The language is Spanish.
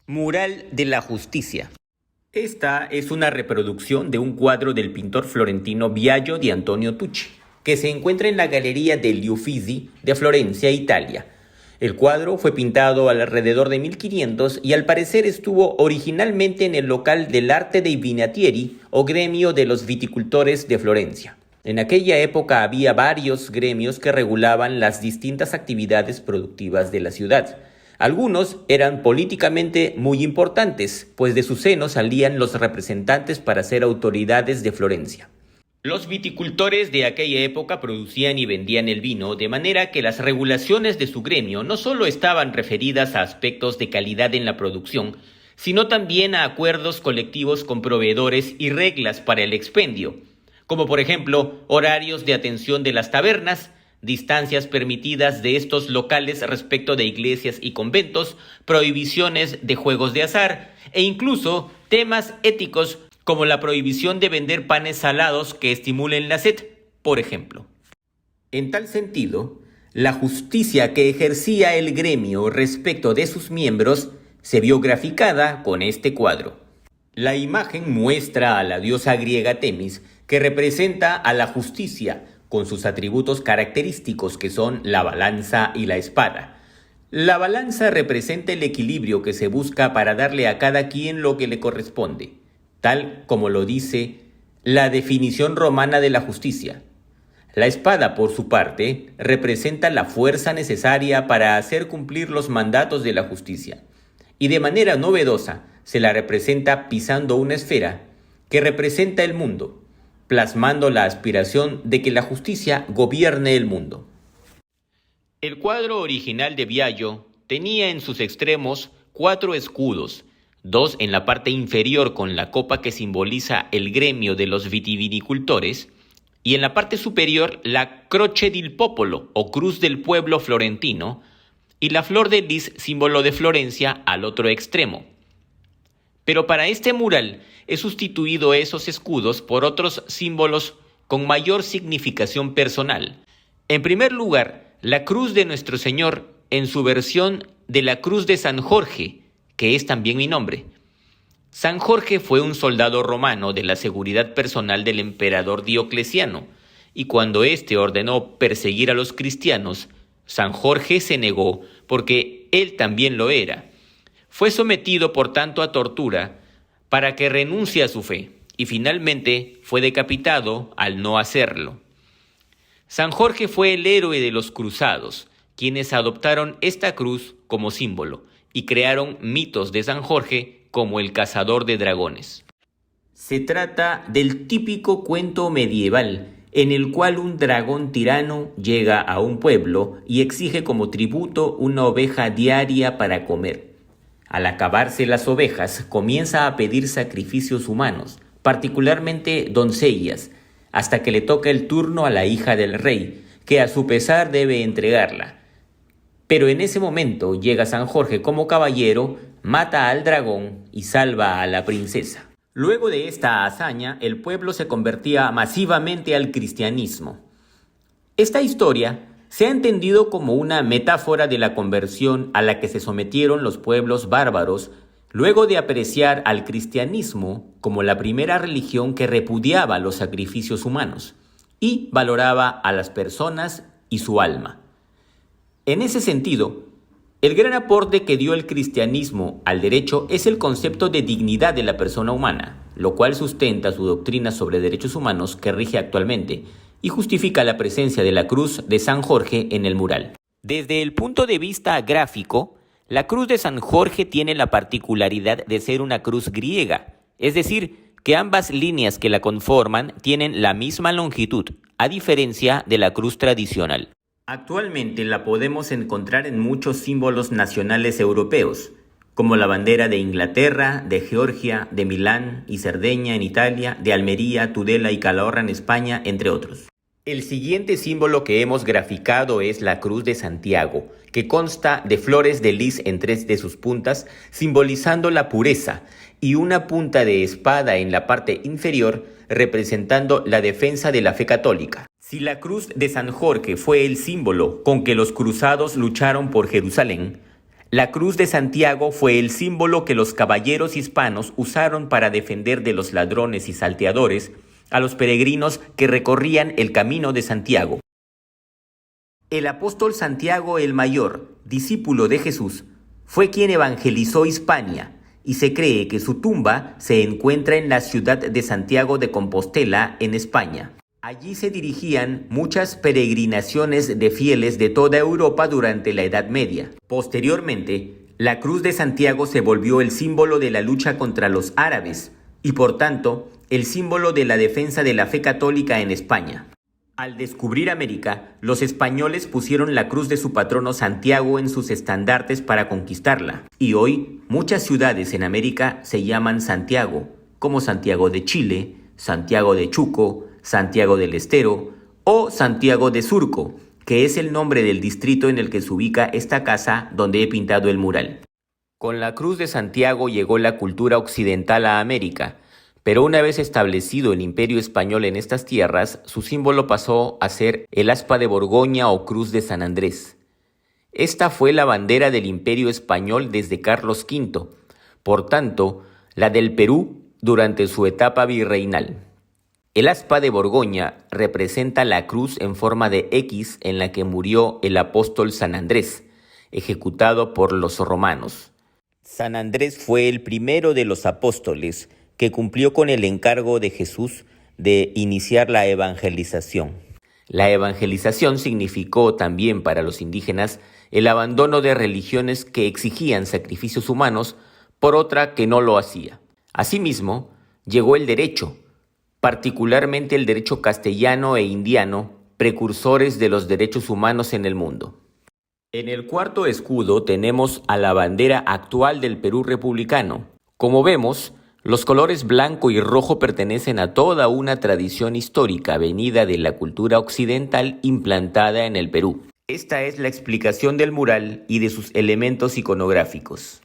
Mural de la Justicia. Esta es una reproducción de un cuadro del pintor florentino Biagio di Antonio Tucci, que se encuentra en la Galería degli Uffizi de Florencia, Italia. El cuadro fue pintado alrededor de 1500 y al parecer estuvo originalmente en el local del Arte dei Vinatieri o gremio de los viticultores de Florencia. En aquella época había varios gremios que regulaban las distintas actividades productivas de la ciudad. Algunos eran políticamente muy importantes, pues de su seno salían los representantes para ser autoridades de Florencia. Los viticultores de aquella época producían y vendían el vino, de manera que las regulaciones de su gremio no solo estaban referidas a aspectos de calidad en la producción, sino también a acuerdos colectivos con proveedores y reglas para el expendio, como por ejemplo horarios de atención de las tabernas, distancias permitidas de estos locales respecto de iglesias y conventos, prohibiciones de juegos de azar e incluso temas éticos como la prohibición de vender panes salados que estimulen la sed, por ejemplo. En tal sentido, la justicia que ejercía el gremio respecto de sus miembros se vio graficada con este cuadro. La imagen muestra a la diosa griega Temis, que representa a la justicia, con sus atributos característicos que son la balanza y la espada. La balanza representa el equilibrio que se busca para darle a cada quien lo que le corresponde, tal como lo dice la definición romana de la justicia. La espada, por su parte, representa la fuerza necesaria para hacer cumplir los mandatos de la justicia, y de manera novedosa se la representa pisando una esfera que representa el mundo, plasmando la aspiración de que la justicia gobierne el mundo. El cuadro original de Biagio tenía en sus extremos 4 escudos, 2 en la parte inferior con la copa que simboliza el gremio de los vitivinicultores, y en la parte superior la Croce del Popolo o Cruz del Pueblo Florentino, y la flor de lis, símbolo de Florencia, al otro extremo. Pero para este mural he sustituido esos escudos por otros símbolos con mayor significación personal. En primer lugar, la cruz de Nuestro Señor en su versión de la cruz de San Jorge, que es también mi nombre. San Jorge fue un soldado romano de la seguridad personal del emperador Diocleciano, y cuando éste ordenó perseguir a los cristianos, San Jorge se negó porque él también lo era. Fue sometido por tanto a tortura para que renuncie a su fe y finalmente fue decapitado al no hacerlo. San Jorge fue el héroe de los cruzados, quienes adoptaron esta cruz como símbolo y crearon mitos de San Jorge como el cazador de dragones. Se trata del típico cuento medieval en el cual un dragón tirano llega a un pueblo y exige como tributo una oveja diaria para comer. Al acabarse las ovejas, comienza a pedir sacrificios humanos, particularmente doncellas, hasta que le toca el turno a la hija del rey, que a su pesar debe entregarla. Pero en ese momento llega San Jorge como caballero, mata al dragón y salva a la princesa. Luego de esta hazaña, el pueblo se convertía masivamente al cristianismo. Esta historia se ha entendido como una metáfora de la conversión a la que se sometieron los pueblos bárbaros luego de apreciar al cristianismo como la primera religión que repudiaba los sacrificios humanos y valoraba a las personas y su alma. En ese sentido, el gran aporte que dio el cristianismo al derecho es el concepto de dignidad de la persona humana, lo cual sustenta su doctrina sobre derechos humanos que rige actualmente y justifica la presencia de la cruz de San Jorge en el mural. Desde el punto de vista gráfico, la cruz de San Jorge tiene la particularidad de ser una cruz griega, es decir, que ambas líneas que la conforman tienen la misma longitud, a diferencia de la cruz tradicional. Actualmente la podemos encontrar en muchos símbolos nacionales europeos, como la bandera de Inglaterra, de Georgia, de Milán y Cerdeña en Italia, de Almería, Tudela y Calahorra en España, entre otros. El siguiente símbolo que hemos graficado es la Cruz de Santiago, que consta de flores de lis en 3 de sus puntas, simbolizando la pureza, y una punta de espada en la parte inferior, representando la defensa de la fe católica. Si la Cruz de San Jorge fue el símbolo con que los cruzados lucharon por Jerusalén, La Cruz de Santiago fue el símbolo que los caballeros hispanos usaron para defender de los ladrones y salteadores a los peregrinos que recorrían el camino de Santiago. El apóstol Santiago el Mayor, discípulo de Jesús, fue quien evangelizó Hispania, y se cree que su tumba se encuentra en la ciudad de Santiago de Compostela, en España. Allí se dirigían muchas peregrinaciones de fieles de toda Europa durante la Edad Media. Posteriormente, la Cruz de Santiago se volvió el símbolo de la lucha contra los árabes y, por tanto, el símbolo de la defensa de la fe católica en España. Al descubrir América, los españoles pusieron la cruz de su patrono Santiago en sus estandartes para conquistarla. Y hoy, muchas ciudades en América se llaman Santiago, como Santiago de Chile, Santiago de Chuco, Santiago del Estero o Santiago de Surco, que es el nombre del distrito en el que se ubica esta casa donde he pintado el mural. Con la Cruz de Santiago llegó la cultura occidental a América, pero una vez establecido el Imperio Español en estas tierras, su símbolo pasó a ser el aspa de Borgoña o Cruz de San Andrés. Esta fue la bandera del Imperio Español desde Carlos V, por tanto, la del Perú durante su etapa virreinal. El aspa de Borgoña representa la cruz en forma de X en la que murió el apóstol San Andrés, ejecutado por los romanos. San Andrés fue el primero de los apóstoles que cumplió con el encargo de Jesús de iniciar la evangelización. La evangelización significó también para los indígenas el abandono de religiones que exigían sacrificios humanos por otra que no lo hacía. Asimismo, llegó el derecho, particularmente el derecho castellano e indiano, precursores de los derechos humanos en el mundo. En el cuarto escudo tenemos a la bandera actual del Perú republicano. Como vemos, los colores blanco y rojo pertenecen a toda una tradición histórica venida de la cultura occidental implantada en el Perú. Esta es la explicación del mural y de sus elementos iconográficos.